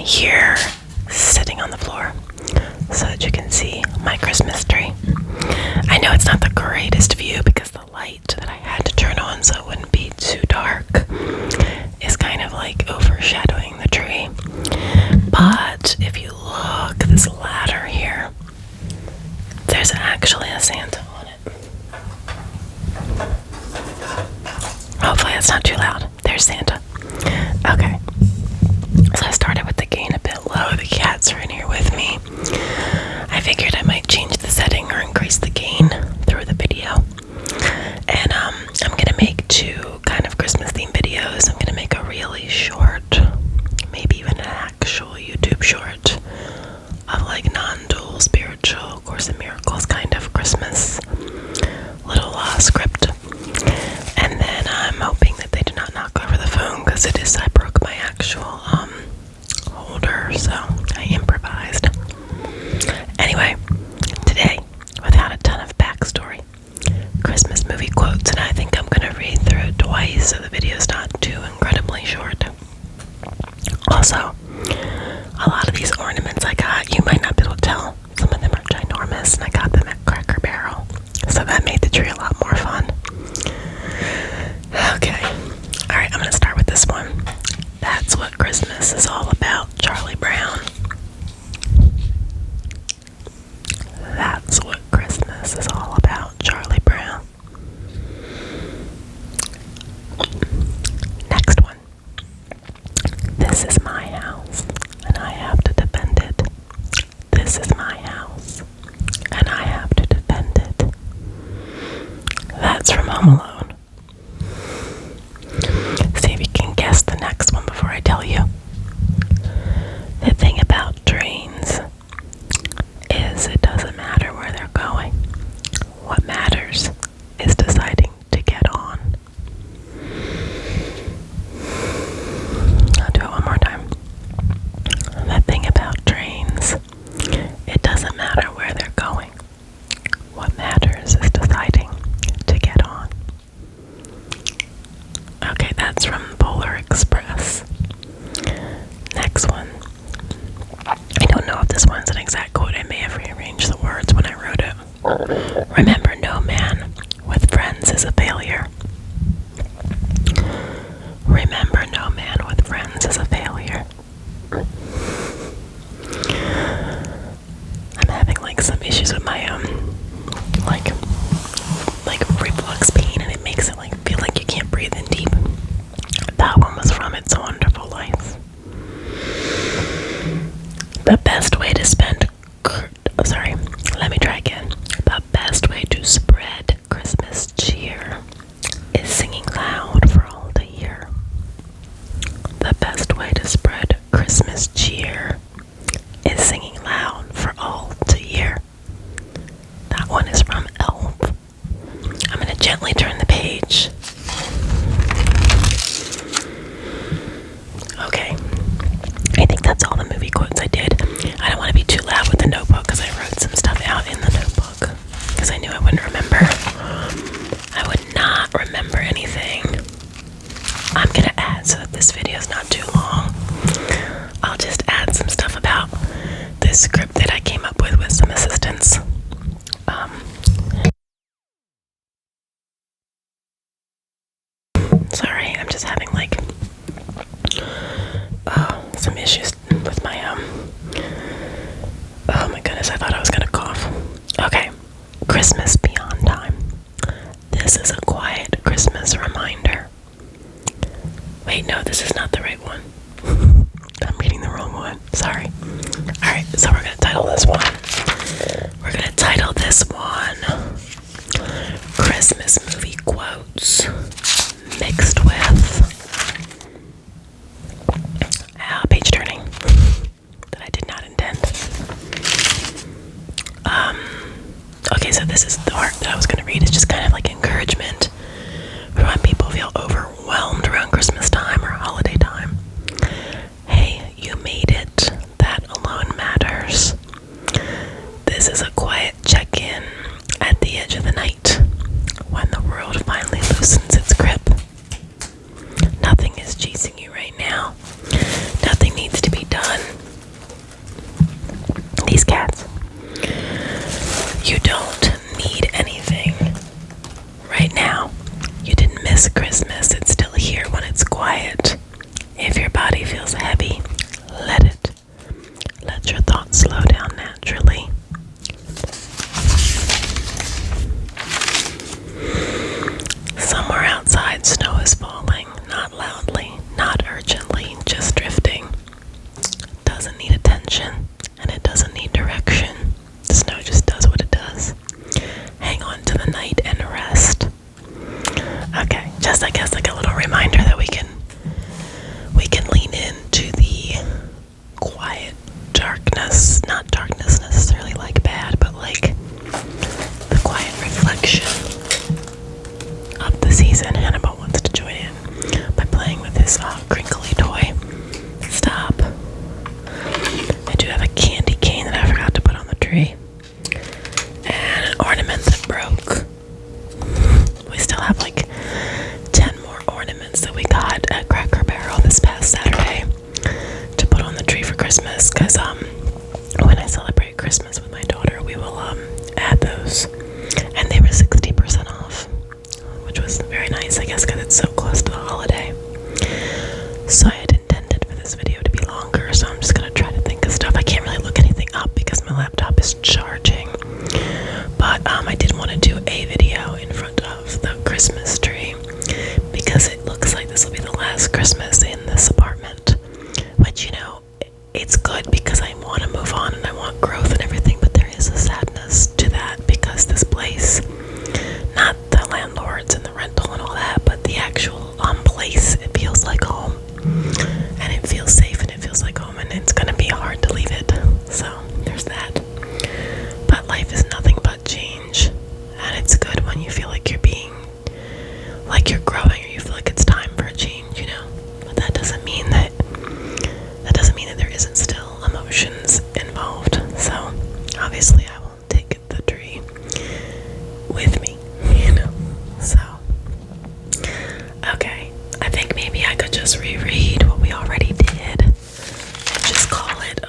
here sitting on the floor so that you can see my Christmas tree. I know it's not the greatest view because the light that I had to turn on so it wouldn't be too dark is kind of like overshadowing the tree. But if you look at this ladder here, there's actually a Santa on it. Hopefully it's not too loud. There's Santa. Okay. So I started with the gain a bit low. The cats are in here with me. I figured I might change the setting or increase the gain through the video. And I'm gonna make 2 kind of Christmas themed videos. I'm gonna make a really short, maybe even an actual YouTube short of like non-dual spiritual Course in Miracles kind of Christmas little script. And then I'm hoping that they do not knock over the phone because I broke my actual holder, so I improvised. Anyway, today, without a ton of backstory, Christmas movie quotes, and I think I'm going to read through it twice so the video's not too incredibly short. Also, a lot of these ornaments I got, you might not be able to tell. Some of them are ginormous, and I got them at Cracker Barrel, so that made the tree a lot more fun. Okay, alright, I'm going to start with this one. That's what Christmas is all about, Charlie Brown. That's what Christmas is all about, Charlie Brown. Next one. This is my house, and I have to defend it. This is my house, and I have to defend it. That's from Home Alone. See if you can guess the next one before I tell you. The thing about trains is it doesn't matter where they're going. What matters is deciding to get on. I'll do it one more time. The thing about trains, it doesn't matter where they're going. What matters is deciding to get on. Okay, that's from Polar Express. Next one. I don't know if this one's an exact quote. I may have rearranged the words when I wrote it. Remember, no man with friends is a failure. Remember, no man with friends is a failure. I'm having like some issues with my like reflux pain, and it makes it like feel like you can't breathe in deep. That one was from It's a Wonderful Life. The best way to The best way to spread Christmas cheer is singing loud for all to hear. The best way to spread Christmas cheer is singing loud for all to hear. That one is from Elf. I'm going to gently turn the page. Okay. I think that's all the movie quotes I did. I don't want to be too loud with the notebook because I wrote some stuff out in the notebook because I knew I wouldn't remember. I would not remember anything. I'm going to add, so that this video is not too long, I'll just add some stuff about this script that I came up with some assistance. Sorry, I'm just having like some issues with my oh my goodness, I thought I was gonna cough. Okay, Christmas beyond time. This is a quiet Christmas reminder. Wait, no, this is not the right one. I'm reading the wrong one. Sorry. Alright, so we're gonna title this one. Christmas movie quotes mixed with page turning that I did not intend. Okay, so this is the part that I was going to read. It's just kind of like encouragement for when people feel overwhelmed around Christmas time or holiday time. Hey, you made it. That alone matters. This is a quiet check-in at the edge of the night when the world finally loosens its grip. Nothing is chasing you right now. Nothing needs to be done. miss Christmas, it's still here when it's quiet. If your body feels heavy, let it. Let your thoughts slow down naturally. Somewhere outside, snow is falling, not loudly, not urgently, just drifting. It doesn't need attention, and it doesn't need direction. The snow just does what it does. Hang on to the night and rest. Okay, just I guess like a little reminder that we can lean into the quiet darkness, not darkness necessarily like bad, but like the quiet reflection of the season. Hannibal wants to join in by playing with his crinkly toy. Stop. I do have a candy cane that I forgot to put on the tree, and an ornament that broke. We still have like 10 more ornaments that we got at Cracker Barrel this past Saturday to put on the tree for Christmas, because when I celebrate Christmas with my daughter, we will add those, and they were 60% off, which was very nice, I guess, because it's so close to the holiday. So I had intended for this video to be longer, so I'm just gonna try to think of stuff. I can't really look anything up because my laptop is charging, but I did want to do a video in front of the Christmas tree because it looks like this will be the last Christmas in this apartment, which, you know, it's good because I want to move on and I want growth and everything, but there is a sadness to that because this place, not the landlords and the rental and all that, but the actual place, it feels like home, and it feels safe and it feels like home, and it's gonna be hard to leave it. So there's that. But life is nothing but change, and it's good when you feel like you're growing, or you feel like it's time for a change, you know. But that doesn't mean that there isn't still emotions involved. So obviously I will take the tree with me, you know. So okay, I think maybe I could just reread what we already did and just call it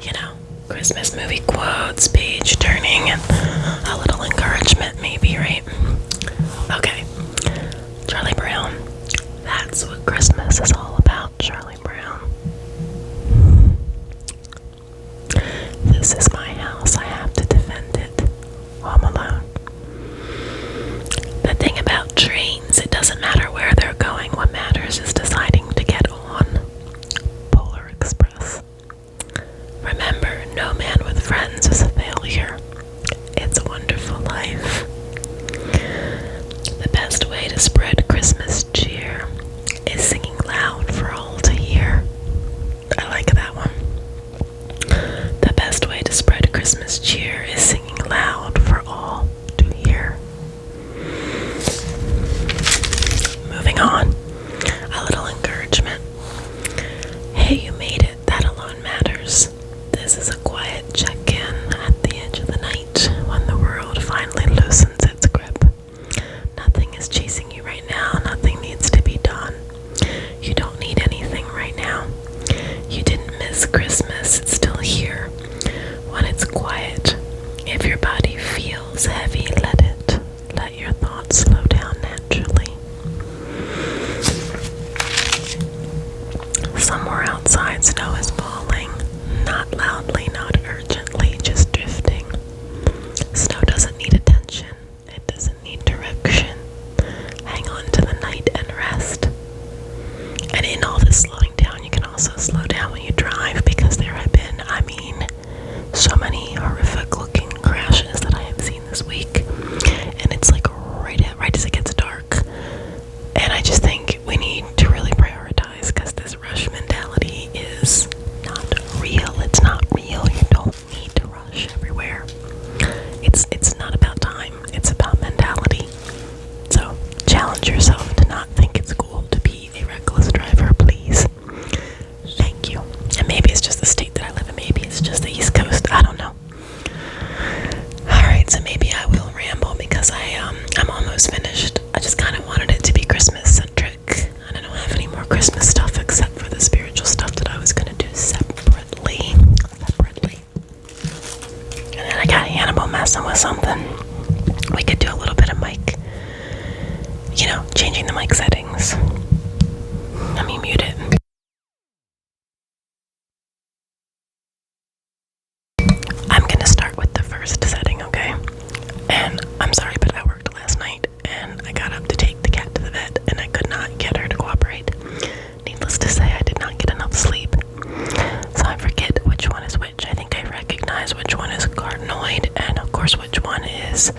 you know, Christmas movie quotes, page turning, and a little encouragement maybe, right? Okay, Charlie Brown. That's what Christmas is all about, Charlie Brown. This is my house, I have to defend it. I'm alone. The thing about trains, it doesn't matter where they're going. What matters is deciding to get on. Polar Express. Remember, no man with friends is a failure. It's a wonderful life. The best way to spread Christmas cheer is singing loud for all to hear. I like that one. The best way to spread Christmas cheer is singing loud for all to hear. Moving on, a little encouragement. Hey, you made it. That alone matters. This is a quiet check-in at the edge of the night when the world finally loosens its grip. Nothing is chasing you right now. Nothing needs to be done. You don't need anything right now. You didn't miss Christmas. It's still here when it's quiet. If your body feels heavy, let it. Let your thoughts slow down naturally. Somewhere outside, snow is falling. Not loudly, not urgently, just drifting. Snow doesn't need attention. It doesn't need direction. Hang on to the night and rest. And in all this slowing down, you can also slow down when you drive, because there have been, so many horrific looking crashes that I have seen this week. And it's like right as it gets dark. And I just think we need to really prioritize, because this rush mentality is not real. It's not real. You don't need to rush everywhere. It's not about time. It's about mentality. So challenge yourself to not think it's cool to be a reckless driver, please. Thank you. And maybe it's just the state that I live in. Maybe it's just the East Coast. I don't know. Alright, so maybe I will ramble because I'm almost finished. I just kind of wanted it to be Christmas centric. I don't have any more Christmas stuff except for the spiritual stuff that I was going to do separately. And then I got Hannibal messing with something. We could do a little bit of mic changing the mic settings. Let me mute it. I'm gonna start with the first setting, okay? And I'm sorry, but I worked last night and I got up to take the cat to the vet and I could not get her to cooperate. Needless to say, I did not get enough sleep. So I forget which one is which. I think I recognize which one is carotenoid and of course which one is,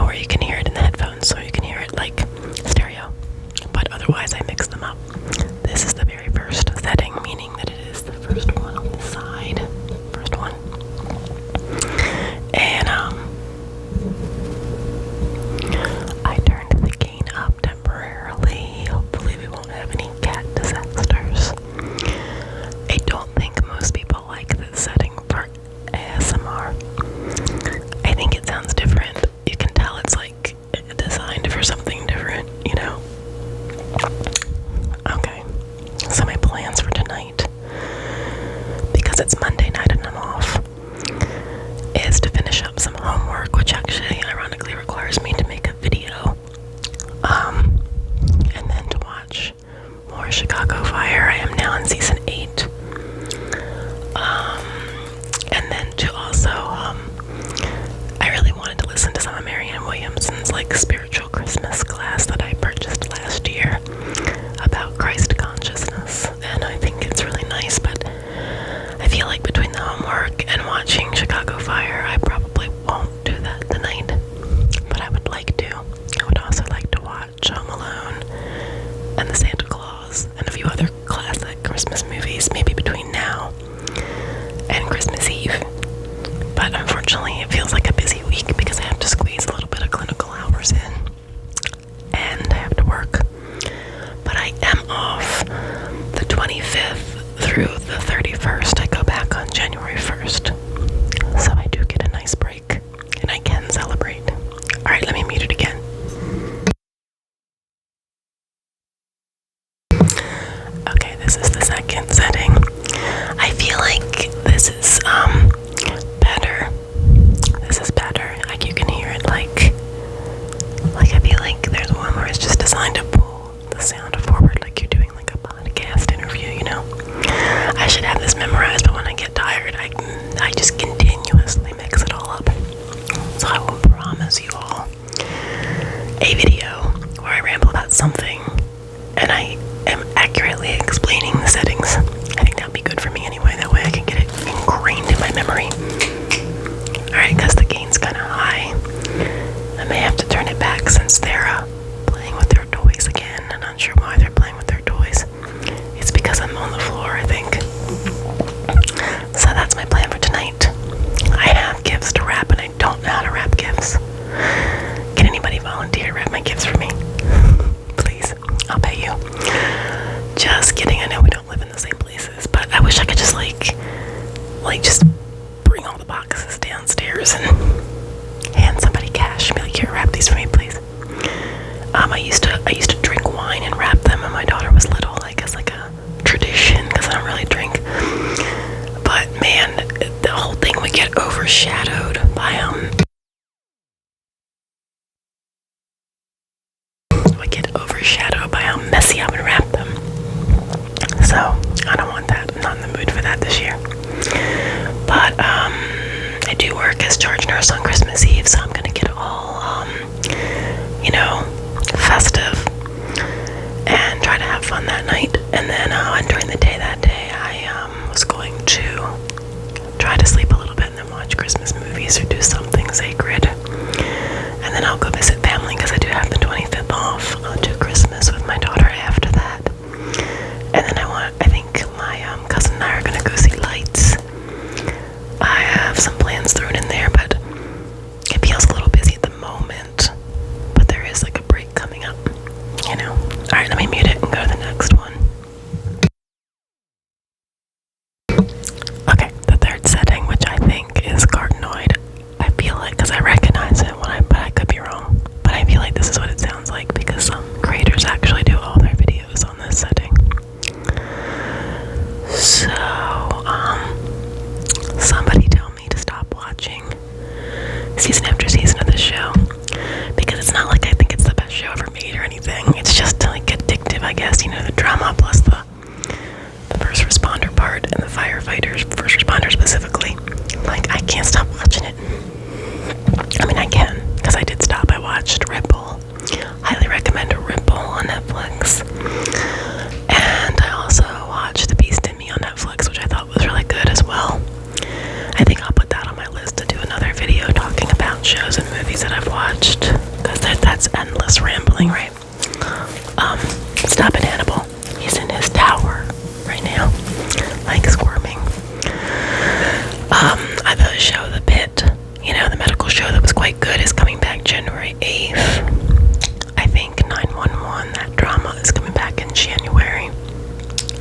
where you can hear it in the headphones, so you can hear it like stereo. But otherwise I mix them up. This is the very first setting, meaning that it is the first one on the side. First one. And I turned the gain up temporarily. Hopefully we won't have any cat disasters. I don't think most people like this setting for ASMR. I think it sounds different. You can tell it's like designed for something different, Okay, so my plans for tonight, because it's Monday night and I'm off, is to finish up some homework, which actually ironically requires me to make a video, and then to watch more Chicago Fire. I am now in season 8, and then to also, I really wanted to listen to some of Marianne Williamson's spiritual Christmas class that I purchased last year about Christ consciousness, and I think it's really nice, but I feel like between the homework and watching Chicago Fire, I probably won't do that tonight, but I would like to. I would also like to watch Home Alone and The Santa Claus and a few other classic Christmas movies, maybe between now and Christmas Eve. But unfortunately, it feels like a busy week because I have to squeeze a little bit of clinical hours in, and I have to work. But I am off the 25th through the 31st. I go back on January 1st. So I do get a nice break, and I can celebrate. Alright, let me mute it again. Okay, this is the second setting. I feel like this is, better. This is better. You can hear it I feel like there's one where it's just designed to pull the sound forward like you're doing a podcast interview, I should have this memorized, but when I get tired, I just continuously mix it all up. So I will promise you all a video where I ramble about something and I am accurately explaining the settings. I think that would be good for me anyway. That way I can get it ingrained in my memory. Alright, because the gain's kind of high. I may have to turn it back since they're playing with their toys again. I'm not sure why they're playing with their toys. It's because I'm on the floor, I think. So that's my plan for tonight. I have gifts to wrap and I don't know how to wrap gifts. Can anybody volunteer to wrap my gifts for me? Please, I'll pay you. Just kidding, I know we don't live in the same places, but I wish I could just just bring all the boxes downstairs and hand somebody cash. Be like, here, wrap these for me, please. I used to drink wine and wrap them when my daughter was little, as a tradition, because I don't really drink. But man, the whole thing would get overshadowed by how messy I would wrap them. So I don't want that. I'm not in the mood for that this year. But I do work as charge nurse on Christmas Eve, so I'm gonna get all festive and try to have fun that night. And then during the day that day, I was going to try to sleep a little bit and then watch Christmas movies or do something sacred. And then I'll go visit family because I do have the 25th off. I'll do Christmas with my daughter after that. And then I think my cousin and I are gonna go see lights. I have some plans thrown in there, but it feels a little busy at the moment. But there is a break coming up, Alright, let me mute it and go to the next one. Okay, the third setting, which I think is carotenoid. I feel like, because I recognize it but I could be wrong. Stop it, Hannibal. He's in his tower right now, like squirming. The show, The Pit, the medical show that was quite good, is coming back January 8th. I think 911, that drama, is coming back in January.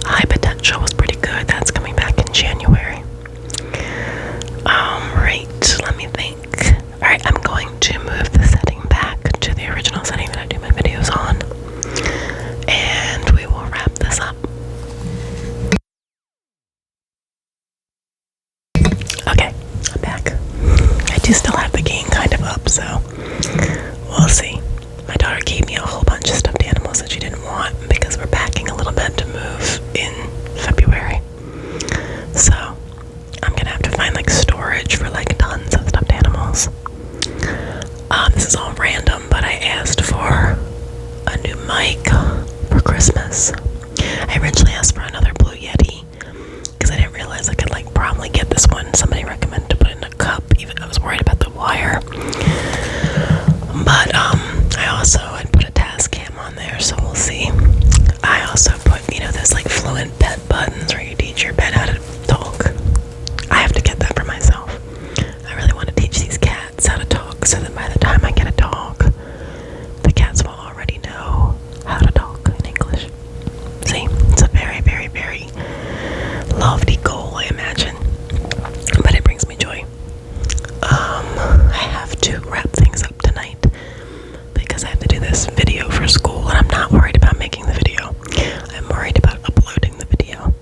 High Potential was pretty good. That's coming back in January. Right, let me think. Alright, I'm going to move the setting back to the original setting that I do my videos on. And we will wrap this up. Okay, I'm back. I do still have the gain kind of up, so we'll see. My daughter gave me a whole bunch of stuffed animals that she didn't want because we're packing a little bit to move in February. So I'm gonna have to find like storage for like tons of stuffed animals. This is all random, but I asked for a new mic for Christmas. I originally asked for another Blue Yeti because I didn't realize I could like probably get this one. Somebody recommended to put it in a cup. Even I was worried about the wire. But I also had put a Tascam on there, so we'll see. I also put, those like fluent pet buttons where you teach your pet how to talk. I have to get that for myself. I really want to teach these cats how to talk so that by the time I get a dog, the cats will already know how to talk in English. See, it's a very, very, very lofty goal, I imagine, but it brings me joy. I have to wrap things up tonight because I have to do this video for school, and I'm not worried about making the video. I'm worried about uploading the video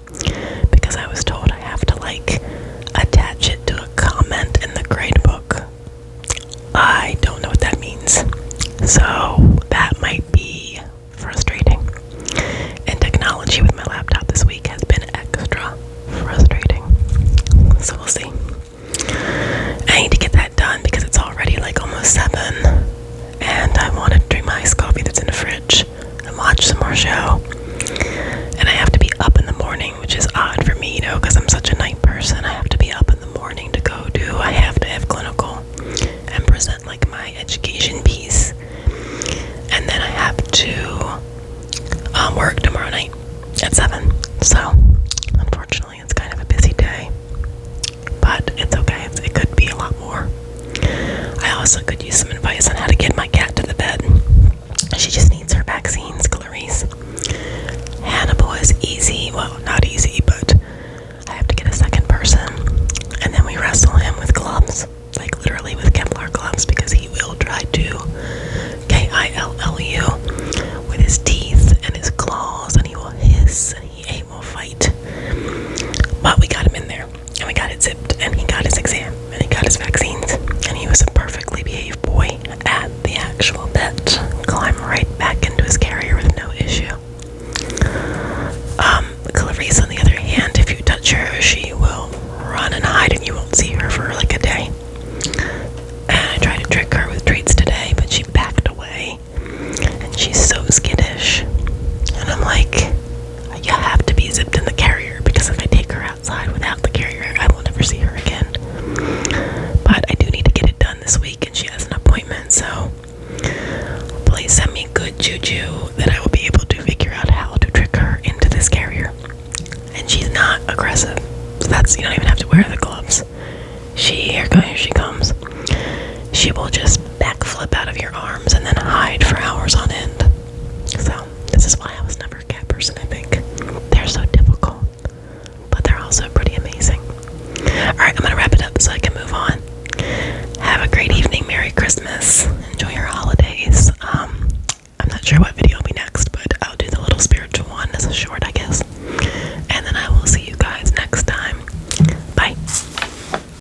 because I was told I have to like attach it to a comment in the grade book. I don't know what that means, so that might be frustrating. And technology with my laptop this week has been extra frustrating, so we'll see. I need to get that done because it's already like almost 7, and I want to drink my iced coffee that's in the fridge and watch some more show. And I have to be up in the morning, which is odd for me, because I'm such a night person. I have to be up in the morning to go do, I have to have clinical and present like my education piece. And then I have to work tomorrow night at 7. So unfortunately it's kind of a busy day, but it's okay. It could be a lot more. I also could use some advice on how to get my cat to the bed. She just needs her vaccines, Clarice. Hannibal is easy. Well, not easy, but I have to get a second person. And then we wrestle him with gloves. Like literally with Kevlar gloves, because he will try to KILLU with his teeth and his claws, and he will hiss and he will fight. But we got him in there, and we got it zipped, and he got his exam, and he got his vaccines, and he was a perfectly behaved boy at the actual vet. Climb right back into his carrier with no issue. Clarice, on the other hand, if you touch her, she will run and hide, and you won't see her for like a day. And I tried to trick her with treats today, but she backed away, and she's so skittish. And I'm like, you have to be zipped in the carrier, because if I take her outside without the carrier, I will never see her again. But I do need to get it done this week, and she has an appointment, so please send me good juju that I will be able to figure out how to trick her into this carrier. And she's not aggressive, so that's, you don't even have to wear the gloves. Here she comes. She will just backflip out of your arms and then hide for hours on end. So this is why I was never a cat person, I think. They're so difficult, but they're also pretty amazing. Alright, I'm gonna wrap it up so I can move on. Have a great evening. Merry Christmas. Enjoy your holidays. I'm not sure what video will be next, but I'll do the little spiritual one as a short, I